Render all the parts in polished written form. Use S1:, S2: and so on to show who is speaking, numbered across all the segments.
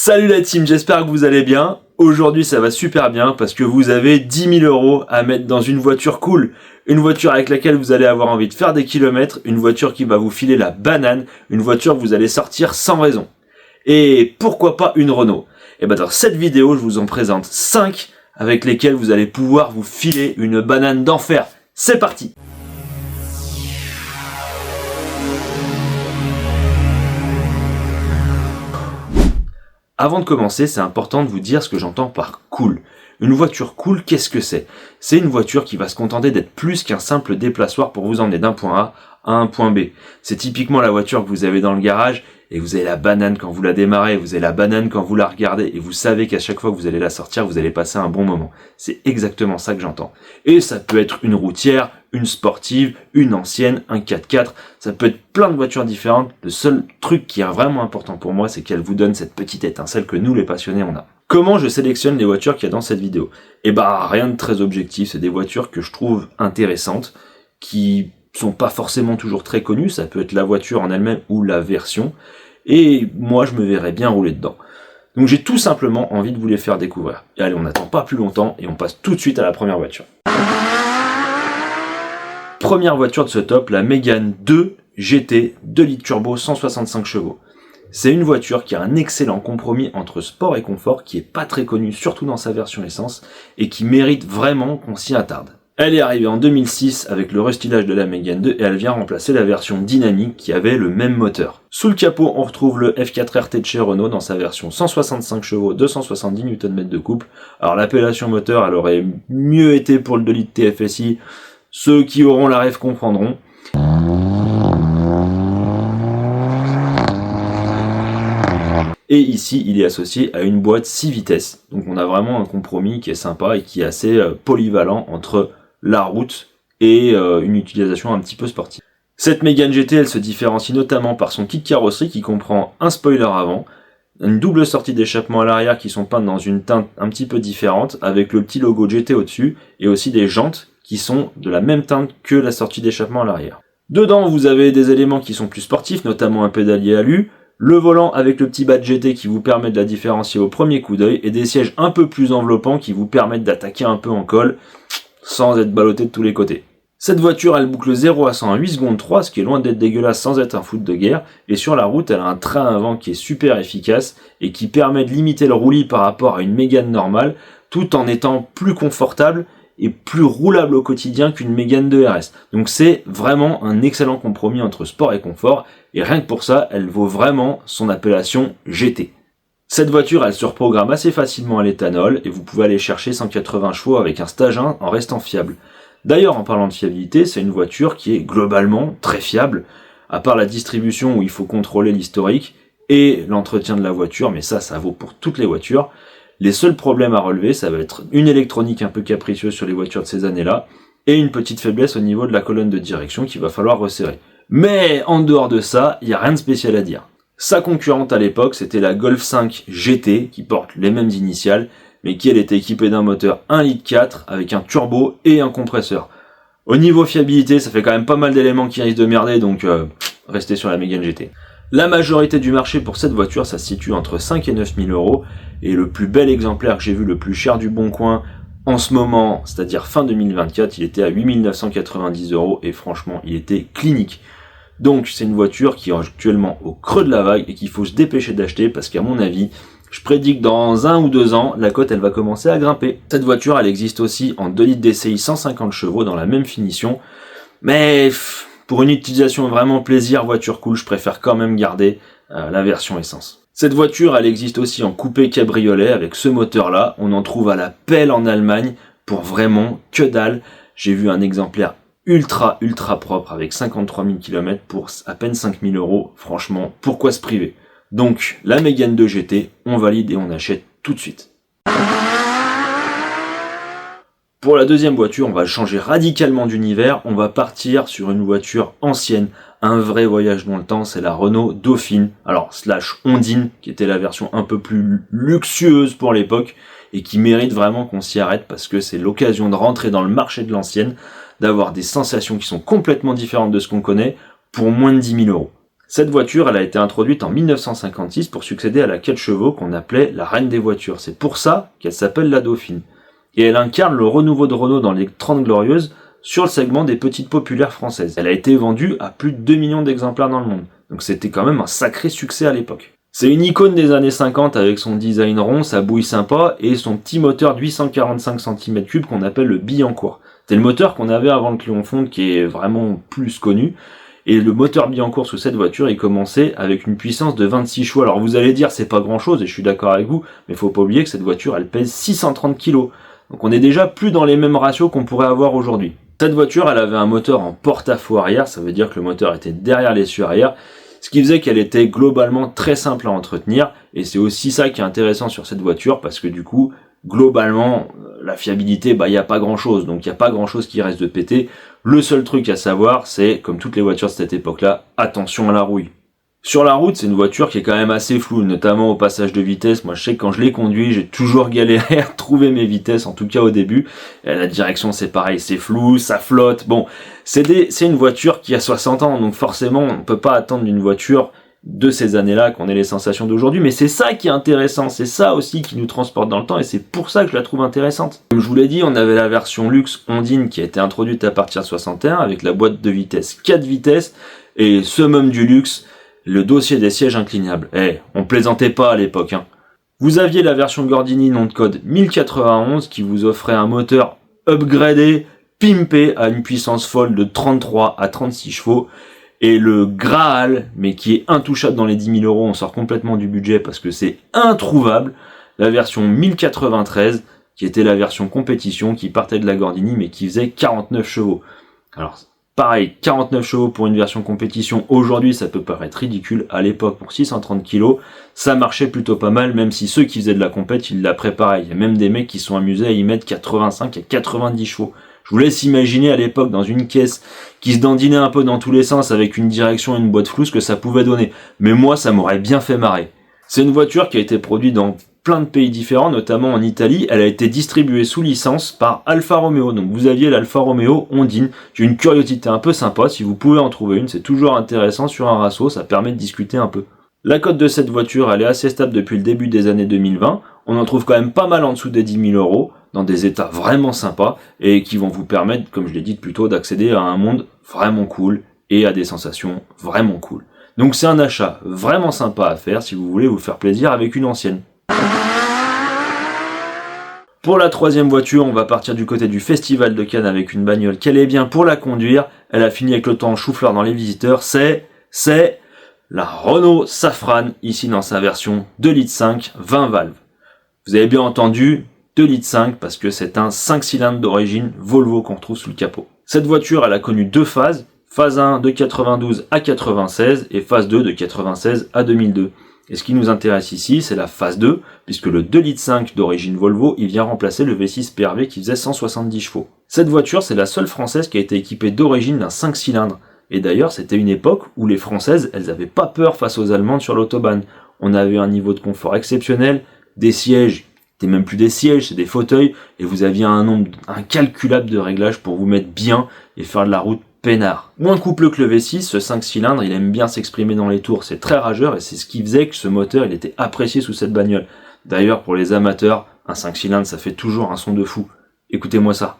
S1: Salut la team, j'espère que vous allez bien. Aujourd'hui ça va super bien parce que vous avez 10 000 € à mettre dans une voiture cool. Une voiture avec laquelle vous allez avoir envie de faire des kilomètres, une voiture qui va vous filer la banane, une voiture que vous allez sortir sans raison. Et pourquoi pas une Renault? Et dans cette vidéo je vous en présente 5 avec lesquelles vous allez pouvoir vous filer une banane d'enfer. C'est parti! Avant de commencer, c'est important de vous dire ce que j'entends par cool. Une voiture cool, qu'est-ce que c'est? C'est une voiture qui va se contenter d'être plus qu'un simple déplaçoir pour vous emmener d'un point A à un point B. C'est typiquement la voiture que vous avez dans le garage et vous avez la banane quand vous la démarrez, vous avez la banane quand vous la regardez et vous savez qu'à chaque fois que vous allez la sortir, vous allez passer un bon moment. C'est exactement ça que j'entends. Et ça peut être une routière, une sportive, une ancienne, un 4x4, ça peut être plein de voitures différentes. Le seul truc qui est vraiment important pour moi, c'est qu'elle vous donne cette petite étincelle que nous les passionnés on a. Comment je sélectionne les voitures qu'il y a dans cette vidéo? Rien de très objectif, c'est des voitures que je trouve intéressantes, qui sont pas forcément toujours très connues, ça peut être la voiture en elle-même ou la version, et moi je me verrais bien rouler dedans. Donc j'ai tout simplement envie de vous les faire découvrir. Et allez, on n'attend pas plus longtemps et on passe tout de suite à la première voiture. Première voiture de ce top, la Mégane 2 GT 2 litres turbo 165 chevaux. C'est une voiture qui a un excellent compromis entre sport et confort, qui est pas très connue, surtout dans sa version essence, et qui mérite vraiment qu'on s'y attarde. Elle est arrivée en 2006 avec le restylage de la Mégane 2 et elle vient remplacer la version dynamique qui avait le même moteur. Sous le capot, on retrouve le F4 RT de chez Renault dans sa version 165 chevaux, 270 Nm de couple. Alors l'appellation moteur, elle aurait mieux été pour le 2 litres TFSI. Ceux qui auront la rêve comprendront. Et ici, il est associé à une boîte 6 vitesses. Donc on a vraiment un compromis qui est sympa et qui est assez polyvalent entre la route et une utilisation un petit peu sportive. Cette Mégane GT, elle se différencie notamment par son kit carrosserie qui comprend un spoiler avant, une double sortie d'échappement à l'arrière qui sont peintes dans une teinte un petit peu différente avec le petit logo GT au-dessus et aussi des jantes qui sont de la même teinte que la sortie d'échappement à l'arrière. Dedans, vous avez des éléments qui sont plus sportifs, notamment un pédalier alu, le volant avec le petit badge GT qui vous permet de la différencier au premier coup d'œil et des sièges un peu plus enveloppants qui vous permettent d'attaquer un peu en col sans être ballotté de tous les côtés. Cette voiture, elle boucle 0 à 100 en 8 secondes 3, ce qui est loin d'être dégueulasse sans être un foot de guerre, et sur la route, elle a un train avant qui est super efficace et qui permet de limiter le roulis par rapport à une Mégane normale, tout en étant plus confortable et plus roulable au quotidien qu'une Mégane 2 RS. Donc c'est vraiment un excellent compromis entre sport et confort, et rien que pour ça, elle vaut vraiment son appellation GT. Cette voiture, elle se reprogramme assez facilement à l'éthanol, et vous pouvez aller chercher 180 chevaux avec un stage 1 en restant fiable. D'ailleurs, en parlant de fiabilité, c'est une voiture qui est globalement très fiable, à part la distribution où il faut contrôler l'historique, et l'entretien de la voiture, mais ça vaut pour toutes les voitures. Les seuls problèmes à relever, ça va être une électronique un peu capricieuse sur les voitures de ces années-là, et une petite faiblesse au niveau de la colonne de direction qu'il va falloir resserrer. Mais en dehors de ça, il n'y a rien de spécial à dire. Sa concurrente à l'époque, c'était la Golf 5 GT, qui porte les mêmes initiales, mais qui elle était équipée d'un moteur 1,4 litre avec un turbo et un compresseur. Au niveau fiabilité, ça fait quand même pas mal d'éléments qui risquent de merder, donc restez sur la Mégane GT. La majorité du marché pour cette voiture, ça se situe entre 5 et 9 000 €, et le plus bel exemplaire que j'ai vu, le plus cher du Bon Coin, en ce moment, c'est-à-dire fin 2024, il était à 8 990 €, et franchement, il était clinique. Donc c'est une voiture qui est actuellement au creux de la vague, et qu'il faut se dépêcher d'acheter, parce qu'à mon avis, je prédis que dans 1 ou 2 ans, la cote elle va commencer à grimper. Cette voiture, elle existe aussi en 2 litres DCI 150 chevaux dans la même finition, mais pour une utilisation vraiment plaisir, voiture cool, je préfère quand même garder la version essence. Cette voiture, elle existe aussi en coupé cabriolet avec ce moteur-là. On en trouve à la pelle en Allemagne pour vraiment que dalle. J'ai vu un exemplaire ultra propre avec 53 000 km pour à peine 5 000 €. Franchement, pourquoi se priver? Donc, la Mégane 2 GT, on valide et on achète tout de suite. Pour la deuxième voiture, on va changer radicalement d'univers, on va partir sur une voiture ancienne, un vrai voyage dans le temps, c'est la Renault Dauphine, alors slash Ondine, qui était la version un peu plus luxueuse pour l'époque, et qui mérite vraiment qu'on s'y arrête, parce que c'est l'occasion de rentrer dans le marché de l'ancienne, d'avoir des sensations qui sont complètement différentes de ce qu'on connaît, pour moins de 10 000 €. Cette voiture, elle a été introduite en 1956 pour succéder à la 4 chevaux qu'on appelait la reine des voitures. C'est pour ça qu'elle s'appelle la Dauphine. Et elle incarne le renouveau de Renault dans les 30 Glorieuses sur le segment des petites populaires françaises. Elle a été vendue à plus de 2 millions d'exemplaires dans le monde. Donc c'était quand même un sacré succès à l'époque. C'est une icône des années 50 avec son design rond, sa bouille sympa et son petit moteur de 845 cm3 qu'on appelle le Billancourt. C'est le moteur qu'on avait avant le Clio Fonte qui est vraiment plus connu. Et le moteur Billancourt sous cette voiture, il commençait avec une puissance de 26 chevaux. Alors vous allez dire c'est pas grand chose et je suis d'accord avec vous, mais faut pas oublier que cette voiture elle pèse 630 kg. Donc on est déjà plus dans les mêmes ratios qu'on pourrait avoir aujourd'hui. Cette voiture elle avait un moteur en porte-à-faux arrière, ça veut dire que le moteur était derrière l'essieu arrière, ce qui faisait qu'elle était globalement très simple à entretenir, et c'est aussi ça qui est intéressant sur cette voiture, parce que du coup, globalement, la fiabilité, il n'y a pas grand chose, donc il n'y a pas grand chose qui reste de péter. Le seul truc à savoir, c'est, comme toutes les voitures de cette époque-là, attention à la rouille. Sur la route, c'est une voiture qui est quand même assez floue, notamment au passage de vitesse. Moi, je sais que quand je l'ai conduit, j'ai toujours galéré à trouver mes vitesses, en tout cas au début. Et la direction, c'est pareil, c'est flou, ça flotte. Bon, c'est une voiture qui a 60 ans, donc forcément, on ne peut pas attendre d'une voiture de ces années-là qu'on ait les sensations d'aujourd'hui. Mais c'est ça qui est intéressant, c'est ça aussi qui nous transporte dans le temps, et c'est pour ça que je la trouve intéressante. Comme je vous l'ai dit, on avait la version luxe Ondine qui a été introduite à partir de 61, avec la boîte de vitesse 4 vitesses, et summum du luxe, le dossier des sièges inclinables. On plaisantait pas à l'époque, hein. Vous aviez la version Gordini nom de code 1091 qui vous offrait un moteur upgradé, pimpé à une puissance folle de 33 à 36 chevaux. Et le Graal, mais qui est intouchable dans les 10 000 euros, on sort complètement du budget parce que c'est introuvable, la version 1093 qui était la version compétition qui partait de la Gordini mais qui faisait 49 chevaux. Alors, pareil, 49 chevaux pour une version compétition, aujourd'hui ça peut paraître ridicule, à l'époque pour 630 kg, ça marchait plutôt pas mal, même si ceux qui faisaient de la compète, ils l'appelaient pareil. Il y a même des mecs qui sont amusés à y mettre 85 et 90 chevaux. Je vous laisse imaginer à l'époque dans une caisse qui se dandinait un peu dans tous les sens avec une direction et une boîte floue ce que ça pouvait donner. Mais moi ça m'aurait bien fait marrer. C'est une voiture qui a été produite dans plein de pays différents, notamment en Italie. Elle a été distribuée sous licence par Alfa Romeo. Donc vous aviez l'Alfa Romeo Ondine, qui est une curiosité un peu sympa. Si vous pouvez en trouver une, c'est toujours intéressant sur un rasso, ça permet de discuter un peu. La cote de cette voiture, elle est assez stable depuis le début des années 2020. On en trouve quand même pas mal en dessous des 10 000 euros, dans des états vraiment sympas, et qui vont vous permettre, comme je l'ai dit plutôt, d'accéder à un monde vraiment cool, et à des sensations vraiment cool. Donc c'est un achat vraiment sympa à faire si vous voulez vous faire plaisir avec une ancienne. Pour la troisième voiture, on va partir du côté du Festival de Cannes avec une bagnole qu'elle est bien pour la conduire. Elle a fini avec le temps chou-fleur dans les visiteurs. C'est la Renault Safrane, ici dans sa version 2,5 litres 20 valves. Vous avez bien entendu 2,5 litres parce que c'est un 5 cylindres d'origine Volvo qu'on retrouve sous le capot. Cette voiture, elle a connu deux phases. Phase 1 de 92 à 96 et phase 2 de 96 à 2002. Et ce qui nous intéresse ici, c'est la phase 2, puisque le 2,5 litres d'origine Volvo, il vient remplacer le V6 PRV qui faisait 170 chevaux. Cette voiture, c'est la seule française qui a été équipée d'origine d'un 5 cylindres. Et d'ailleurs, c'était une époque où les Françaises, elles avaient pas peur face aux Allemandes sur l'autobahn. On avait un niveau de confort exceptionnel, des sièges, c'était même plus des sièges, c'est des fauteuils, et vous aviez un nombre incalculable de réglages pour vous mettre bien et faire de la route peinard. Moins coupleux que le V6, ce 5 cylindres, il aime bien s'exprimer dans les tours, c'est très rageur et c'est ce qui faisait que ce moteur, il était apprécié sous cette bagnole. D'ailleurs, pour les amateurs, un 5 cylindres, ça fait toujours un son de fou. Écoutez-moi ça.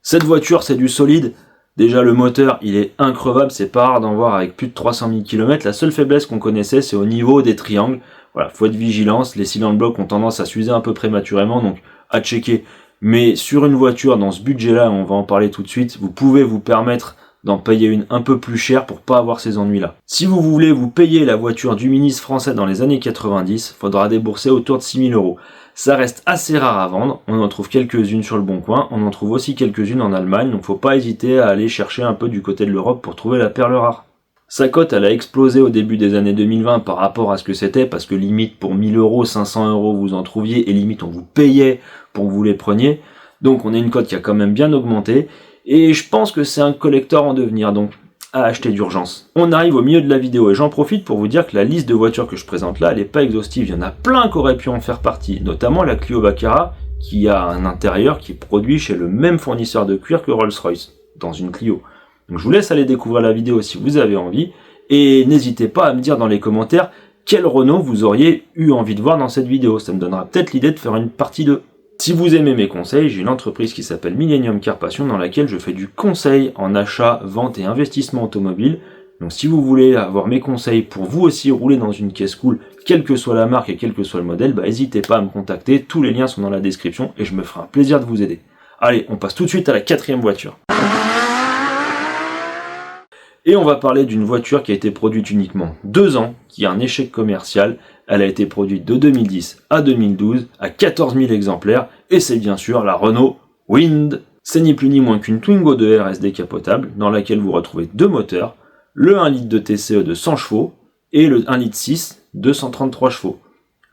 S1: Cette voiture, c'est du solide. Déjà, le moteur, il est increvable, c'est pas rare d'en voir avec plus de 300 000 km. La seule faiblesse qu'on connaissait, c'est au niveau des triangles. Voilà, faut être vigilant, les cylindres blocs ont tendance à s'user un peu prématurément, donc à checker. Mais sur une voiture, dans ce budget-là, on va en parler tout de suite, vous pouvez vous permettre d'en payer une un peu plus chère pour pas avoir ces ennuis-là. Si vous voulez vous payer la voiture du ministre français dans les années 90, faudra débourser autour de 6 000 euros. Ça reste assez rare à vendre, on en trouve quelques-unes sur le Bon Coin, on en trouve aussi quelques-unes en Allemagne, donc faut pas hésiter à aller chercher un peu du côté de l'Europe pour trouver la perle rare. Sa cote, elle a explosé au début des années 2020 par rapport à ce que c'était, parce que limite pour 1000 euros, 500 euros vous en trouviez, et limite on vous payait pour que vous les preniez. Donc on a une cote qui a quand même bien augmenté, et je pense que c'est un collector en devenir, donc à acheter d'urgence. On arrive au milieu de la vidéo et j'en profite pour vous dire que la liste de voitures que je présente là, elle n'est pas exhaustive, il y en a plein qui auraient pu en faire partie, notamment la Clio Baccarat qui a un intérieur qui est produit chez le même fournisseur de cuir que Rolls-Royce, dans une Clio. Donc je vous laisse aller découvrir la vidéo si vous avez envie, et n'hésitez pas à me dire dans les commentaires quel Renault vous auriez eu envie de voir dans cette vidéo, ça me donnera peut-être l'idée de faire une partie 2. Si vous aimez mes conseils, j'ai une entreprise qui s'appelle Millennium Car Passion dans laquelle je fais du conseil en achat, vente et investissement automobile. Donc si vous voulez avoir mes conseils pour vous aussi rouler dans une caisse cool, quelle que soit la marque et quel que soit le modèle, n'hésitez pas à me contacter, tous les liens sont dans la description et je me ferai un plaisir de vous aider. Allez, on passe tout de suite à la 4e voiture. Et on va parler d'une voiture qui a été produite uniquement 2 ans, qui a un échec commercial. Elle a été produite de 2010 à 2012 à 14 000 exemplaires et c'est bien sûr la Renault Wind. C'est ni plus ni moins qu'une Twingo 2 RS décapotable dans laquelle vous retrouvez 2 moteurs, le 1 litre de TCE de 100 chevaux et le 1 litre 6 de 133 chevaux.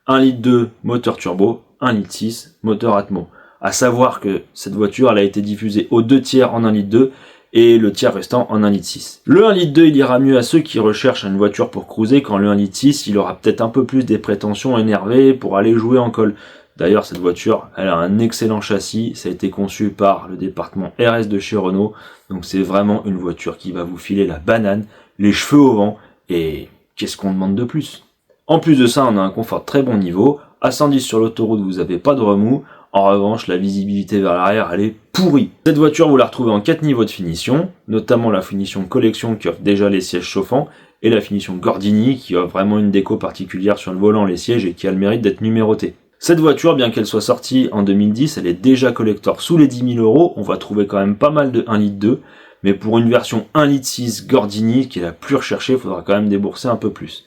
S1: 1 litre 2 moteur turbo, 1 litre 6 moteur Atmo. À savoir que cette voiture elle a été diffusée aux 2 tiers en 1 litre 2 et le tiers restant en 1 litre 6. Le 1 litre 2 il ira mieux à ceux qui recherchent une voiture pour cruiser, quand le 1 litre 6 il aura peut-être un peu plus des prétentions énervées pour aller jouer en col. D'ailleurs cette voiture elle a un excellent châssis, ça a été conçu par le département RS de chez Renault, donc c'est vraiment une voiture qui va vous filer la banane, les cheveux au vent, et qu'est-ce qu'on demande de plus? En plus de ça on a un confort très bon niveau, à 110 sur l'autoroute vous n'avez pas de remous. En revanche, la visibilité vers l'arrière, elle est pourrie. Cette voiture, vous la retrouvez en 4 niveaux de finition, notamment la finition collection qui offre déjà les sièges chauffants, et la finition Gordini qui offre vraiment une déco particulière sur le volant, les sièges, et qui a le mérite d'être numérotée. Cette voiture, bien qu'elle soit sortie en 2010, elle est déjà collector sous les 10 000 €, on va trouver quand même pas mal de 1 litre 2, mais pour une version 1 litre 6 Gordini, qui est la plus recherchée, il faudra quand même débourser un peu plus.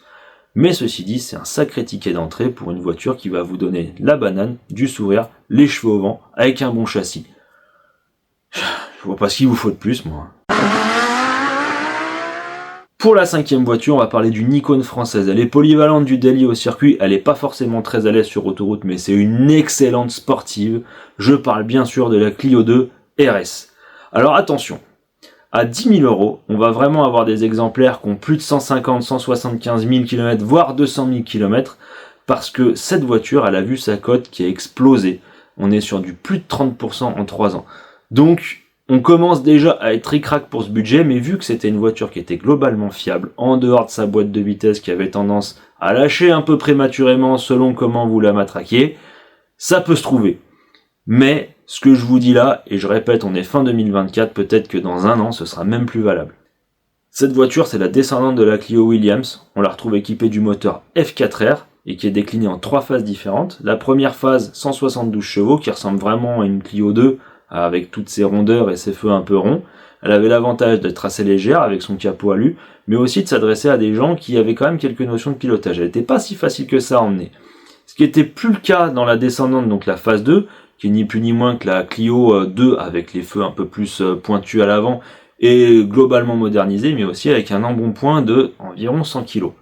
S1: Mais ceci dit, c'est un sacré ticket d'entrée pour une voiture qui va vous donner la banane, du sourire, les cheveux au vent, avec un bon châssis. Je vois pas ce qu'il vous faut de plus, moi. Pour la 5e voiture, on va parler d'une icône française. Elle est polyvalente du daily au circuit, elle est pas forcément très à l'aise sur autoroute, mais c'est une excellente sportive. Je parle bien sûr de la Clio 2 RS. Alors attention, à 10 000 €, on va vraiment avoir des exemplaires qui ont plus de 150, 175 000 km, voire 200 000 km, parce que cette voiture, elle a vu sa cote qui a explosé. On est sur du plus de 30% en 3 ans. Donc, on commence déjà à être ric-rac pour ce budget, mais vu que c'était une voiture qui était globalement fiable, en dehors de sa boîte de vitesse qui avait tendance à lâcher un peu prématurément selon comment vous la matraquiez, ça peut se trouver. Mais ce que je vous dis là, et je répète, on est fin 2024, peut-être que dans 1 an, ce sera même plus valable. Cette voiture, c'est la descendante de la Clio Williams. On la retrouve équipée du moteur F4R et qui est décliné en 3 phases différentes. La première phase, 172 chevaux, qui ressemble vraiment à une Clio 2, avec toutes ses rondeurs et ses feux un peu ronds. Elle avait l'avantage d'être assez légère avec son capot alu, mais aussi de s'adresser à des gens qui avaient quand même quelques notions de pilotage. Elle n'était pas si facile que ça à emmener. Ce qui n'était plus le cas dans la descendante, donc la phase 2, qui est ni plus ni moins que la Clio 2 avec les feux un peu plus pointus à l'avant et globalement modernisée, mais aussi avec un embonpoint de environ 100 kg.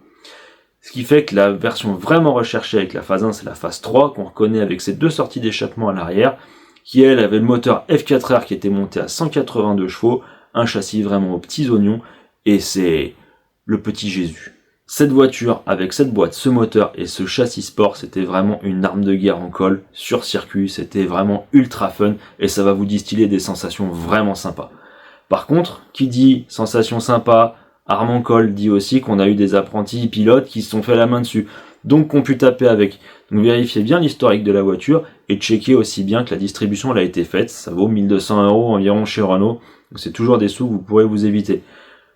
S1: Ce qui fait que la version vraiment recherchée avec la phase 1, c'est la phase 3, qu'on reconnaît avec ses 2 sorties d'échappement à l'arrière, qui elle avait le moteur F4R qui était monté à 182 chevaux, un châssis vraiment aux petits oignons, et c'est le petit Jésus. Cette voiture, avec cette boîte, ce moteur et ce châssis sport, c'était vraiment une arme de guerre en col, sur circuit, c'était vraiment ultra fun, et ça va vous distiller des sensations vraiment sympas. Par contre, qui dit sensation sympa, arme en col, dit aussi qu'on a eu des apprentis pilotes qui se sont fait la main dessus, donc qu'on pu taper avec. Donc vérifiez bien l'historique de la voiture, et checkez aussi bien que la distribution elle a été faite, ça vaut 1 200 € environ chez Renault, donc c'est toujours des sous que vous pourrez vous éviter.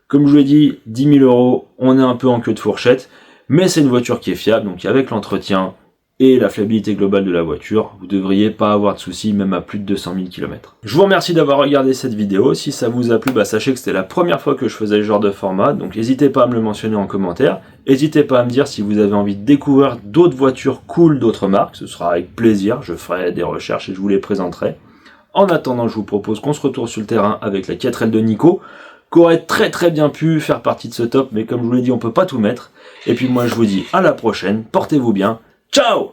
S1: Comme je vous l'ai dit, 10 000 €, on est un peu en queue de fourchette, mais c'est une voiture qui est fiable, donc avec l'entretien et la fiabilité globale de la voiture, vous devriez pas avoir de soucis, même à plus de 200 000 km. Je vous remercie d'avoir regardé cette vidéo. Si ça vous a plu, sachez que c'était la première fois que je faisais ce genre de format, donc n'hésitez pas à me le mentionner en commentaire. N'hésitez pas à me dire si vous avez envie de découvrir d'autres voitures cool d'autres marques, ce sera avec plaisir, je ferai des recherches et je vous les présenterai. En attendant, je vous propose qu'on se retrouve sur le terrain avec la 4L de Nico, qui aurait très bien pu faire partie de ce top, mais comme je vous l'ai dit, on peut pas tout mettre. Et puis moi je vous dis à la prochaine, portez-vous bien, ciao!